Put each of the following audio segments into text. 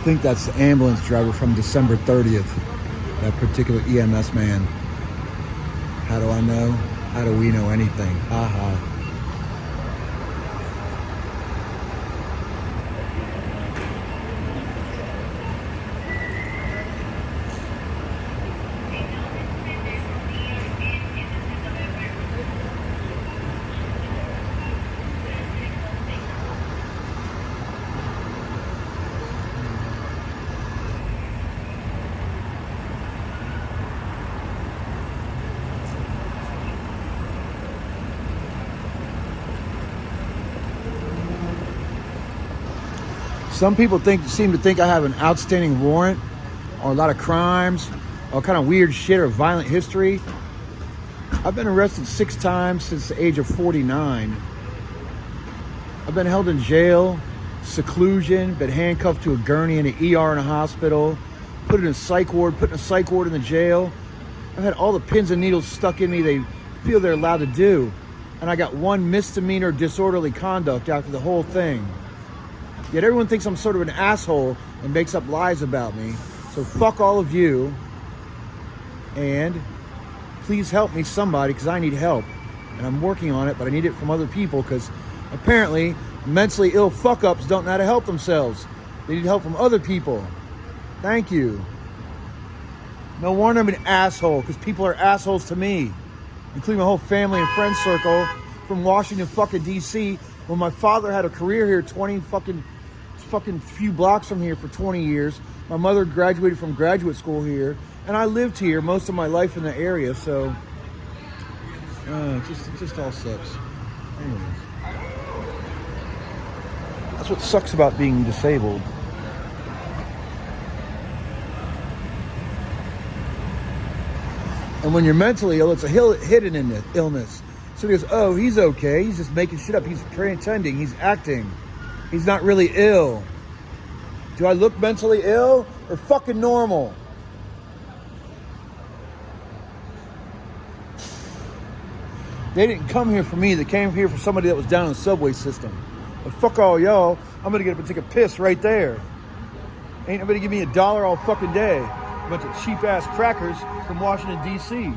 think that's the ambulance driver from December 30th. That particular EMS man. How do I know? How do we know anything? Haha. Some people seem to think I have an outstanding warrant or a lot of crimes or kind of weird shit or violent history. I've been arrested 6 times since the age of 49. I've been held in jail, seclusion, been handcuffed to a gurney in an ER in a hospital, put in a psych ward in the jail. I've had all the pins and needles stuck in me they feel they're allowed to do. And I got 1 misdemeanor disorderly conduct after the whole thing. Yet everyone thinks I'm sort of an asshole and makes up lies about me. So fuck all of you. And please help me, somebody, because I need help. And I'm working on it, but I need it from other people because apparently mentally ill fuck-ups don't know how to help themselves. They need help from other people. Thank you. No wonder I'm an asshole, because people are assholes to me, including my whole family and friend circle from Washington fucking D.C. when my father had a career here 20 fucking few blocks from here for 20 years. My mother graduated from graduate school here, and I lived here most of my life in the area, so it just all sucks. Anyways, that's what sucks about being disabled. And when you're mentally ill, it's a hidden illness. So he goes, oh, he's okay. He's just making shit up. He's pretending. He's acting. He's not really ill. Do I look mentally ill or fucking normal? They didn't come here for me. They came here for somebody that was down in the subway system. But fuck all y'all. I'm going to get up and take a piss right there. Ain't nobody give me $1 all fucking day. A bunch of cheap-ass crackers from Washington, D.C.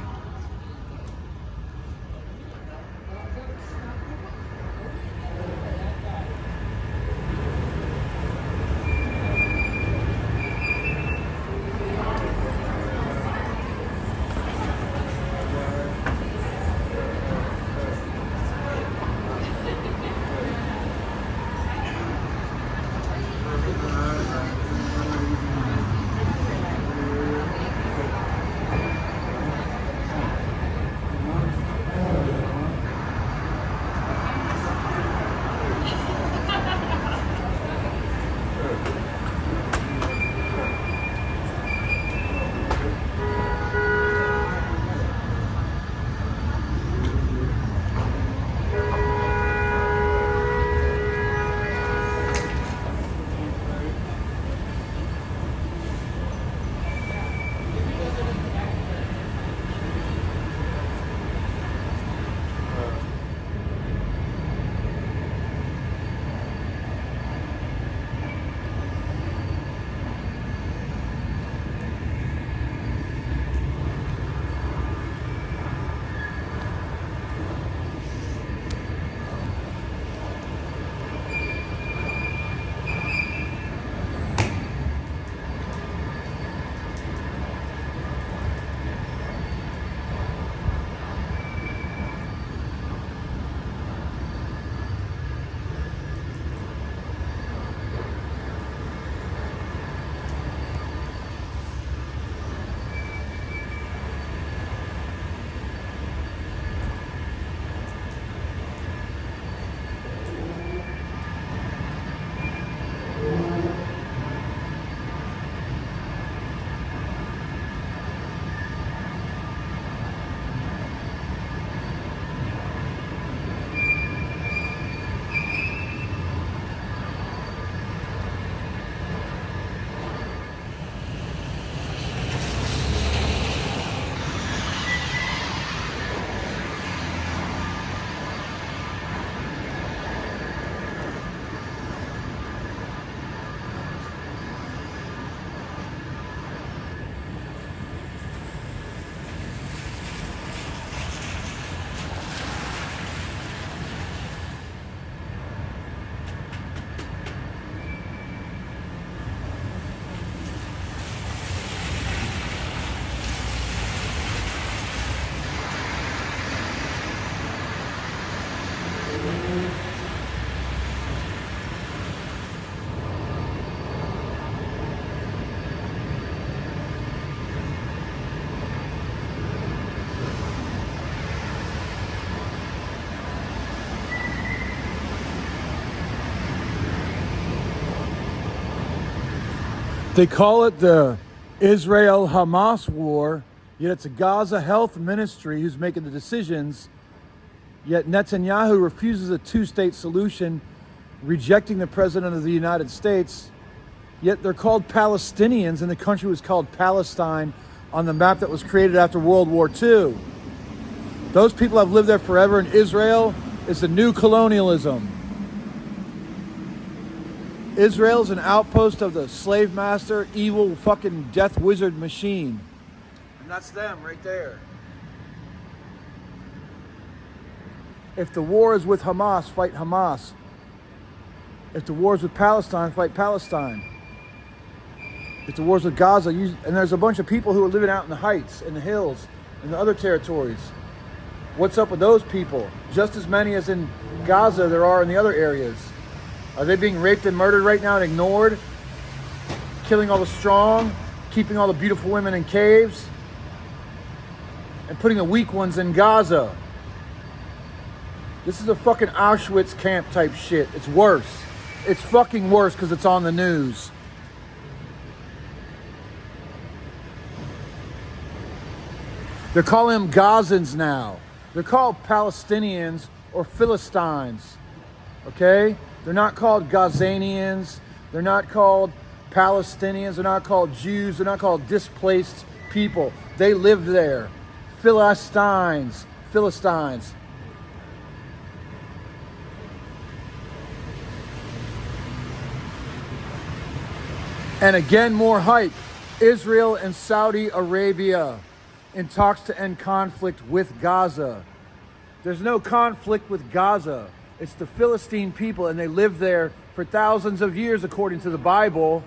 They call it the Israel-Hamas war, yet it's a Gaza health ministry who's making the decisions. Yet Netanyahu refuses a two-state solution, rejecting the president of the United States. Yet they're called Palestinians, and the country was called Palestine on the map that was created after World War II. Those people have lived there forever, and Israel is the new colonialism. Israel is an outpost of the slave master, evil fucking death wizard machine. And that's them right there. If the war is with Hamas, fight Hamas. If the war is with Palestine, fight Palestine. If the war is with Gaza, and there's a bunch of people who are living out in the heights, in the hills, in the other territories. What's up with those people? Just as many as in Gaza there are in the other areas. Are they being raped and murdered right now and ignored? Killing all the strong, keeping all the beautiful women in caves, and putting the weak ones in Gaza. This is a fucking Auschwitz camp type shit. It's worse. It's fucking worse because it's on the news. They're calling them Gazans now. They're called Palestinians or Philistines. Okay? They're not called Gazanians. They're not called Palestinians. They're not called Jews. They're not called displaced people. They lived there. Philistines. Philistines. And again, more hype. Israel and Saudi Arabia in talks to end conflict with Gaza. There's no conflict with Gaza. It's the Philistine people, and they lived there for thousands of years, according to the Bible.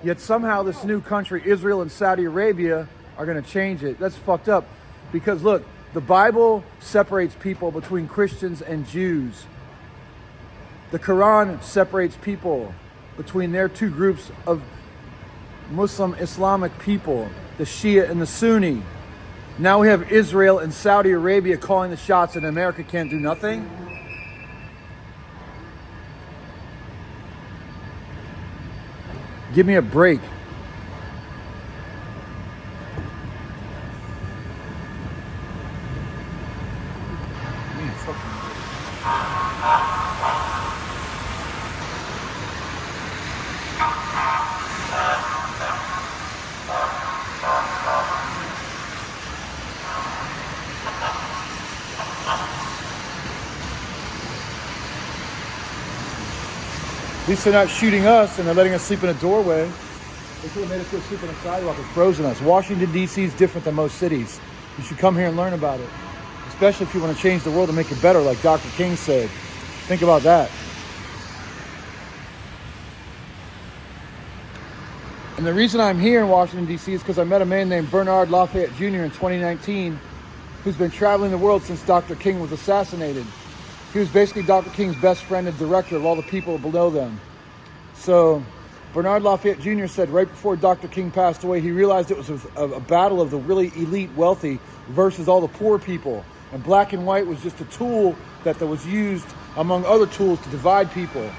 Yet somehow this new country, Israel and Saudi Arabia, are going to change it. That's fucked up. Because look, the Bible separates people between Christians and Jews. The Quran separates people between their two groups of Muslim Islamic people, the Shia and the Sunni. Now we have Israel and Saudi Arabia calling the shots, and America can't do nothing. Give me a break. At least they're not shooting us and they're letting us sleep in a doorway. They could have made us go sleep on a sidewalk and frozen us. Washington, D.C. is different than most cities. You should come here and learn about it. Especially if you want to change the world and make it better, like Dr. King said. Think about that. And the reason I'm here in Washington, D.C. is because I met a man named Bernard Lafayette Jr. in 2019 who's been traveling the world since Dr. King was assassinated. He was basically Dr. King's best friend and director of all the people below them. So Bernard Lafayette Jr. said right before Dr. King passed away, he realized it was a battle of the really elite wealthy versus all the poor people. And black and white was just a tool that was used among other tools to divide people.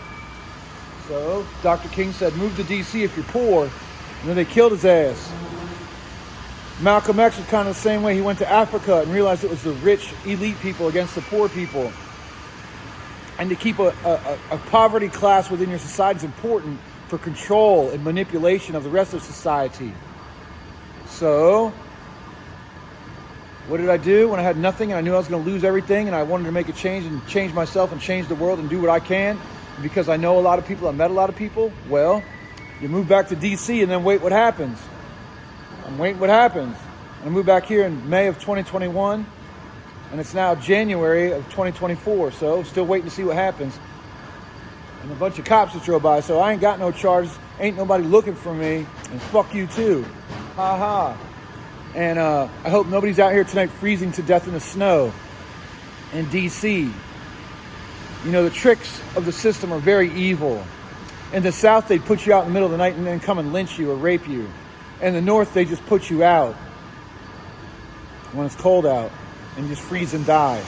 So Dr. King said, move to D.C. if you're poor. And then they killed his ass. Malcolm X was kind of the same way. He went to Africa and realized it was the rich elite people against the poor people. And to keep a poverty class within your society is important for control and manipulation of the rest of society. So, what did I do when I had nothing and I knew I was going to lose everything and I wanted to make a change and change myself and change the world and do what I can? Because I know a lot of people, I met a lot of people. Well, you move back to D.C. and then wait what happens. I'm waiting what happens. I moved back here in May of 2021. And it's now January of 2024, so still waiting to see what happens. And a bunch of cops just drove by, so I ain't got no charges. Ain't nobody looking for me, and fuck you too. Ha ha. And I hope nobody's out here tonight freezing to death in the snow in D.C. You know, the tricks of the system are very evil. In the South, they'd put you out in the middle of the night and then come and lynch you or rape you. In the North, they just put you out when it's cold out. And just freeze and die.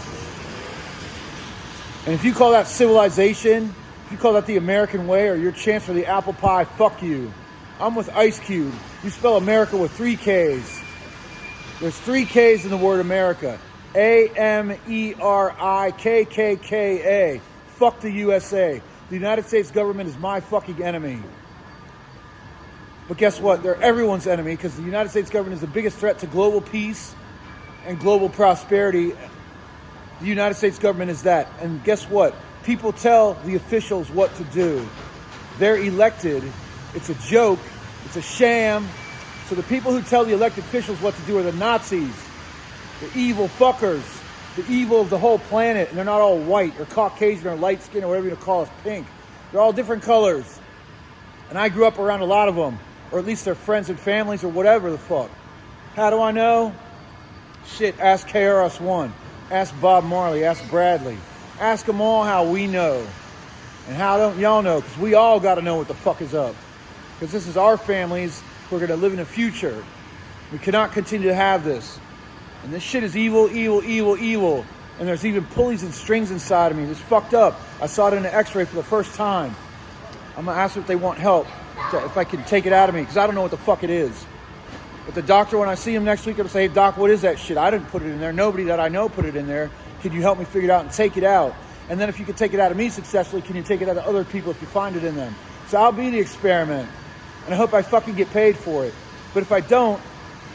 And if you call that civilization, if you call that the American way or your chance for the apple pie, fuck you. I'm with Ice Cube. You spell America with 3 Ks. There's 3 Ks in the word America. Amerikkaa. Fuck the USA. The United States government is my fucking enemy. But guess what? They're everyone's enemy because the United States government is the biggest threat to global peace and global prosperity. The United States government is that. And guess what? People tell the officials what to do. They're elected. It's a joke. It's a sham. So the people who tell the elected officials what to do are the Nazis, the evil fuckers, the evil of the whole planet. And they're not all white or Caucasian or light skin or whatever you call us, pink. They're all different colors. And I grew up around a lot of them. Or at least their friends and families or whatever the fuck. How do I know? Shit, ask KRS-One. Ask Bob Marley. Ask Bradley. Ask them all how we know. And how don't y'all know? Because we all got to know what the fuck is up. Because this is our families who are going to live in the future. We cannot continue to have this. And this shit is evil, evil, evil, evil. And there's even pulleys and strings inside of me. It's fucked up. I saw it in an x-ray for the first time. I'm going to ask them if they want help. If I can take it out of me. Because I don't know what the fuck it is. But the doctor, when I see him next week, I'm going to say, hey, doc, what is that shit? I didn't put it in there. Nobody that I know put it in there. Could you help me figure it out and take it out? And then if you could take it out of me successfully, can you take it out of other people if you find it in them? So I'll be the experiment. And I hope I fucking get paid for it. But if I don't,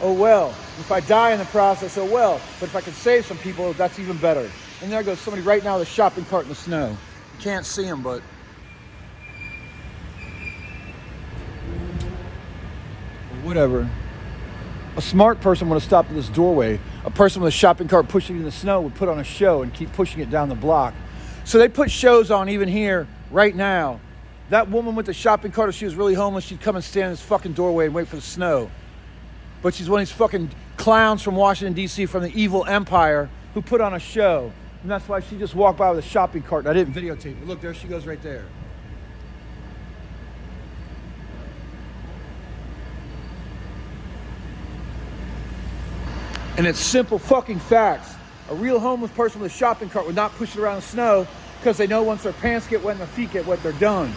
oh well. If I die in the process, oh well. But if I can save some people, that's even better. And there goes somebody right now with a shopping cart in the snow. You can't see him, but... whatever. A smart person would have stopped at this doorway. A person with a shopping cart pushing it in the snow would put on a show and keep pushing it down the block. So they put shows on even here right now. That woman with the shopping cart, if she was really homeless, she'd come and stand in this fucking doorway and wait for the snow. But she's one of these fucking clowns from Washington, D.C., from the evil empire who put on a show. And that's why she just walked by with a shopping cart and I didn't videotape it. Look, there she goes right there. And it's simple fucking facts. A real homeless person with a shopping cart would not push it around the snow because they know once their pants get wet and their feet get wet, they're done.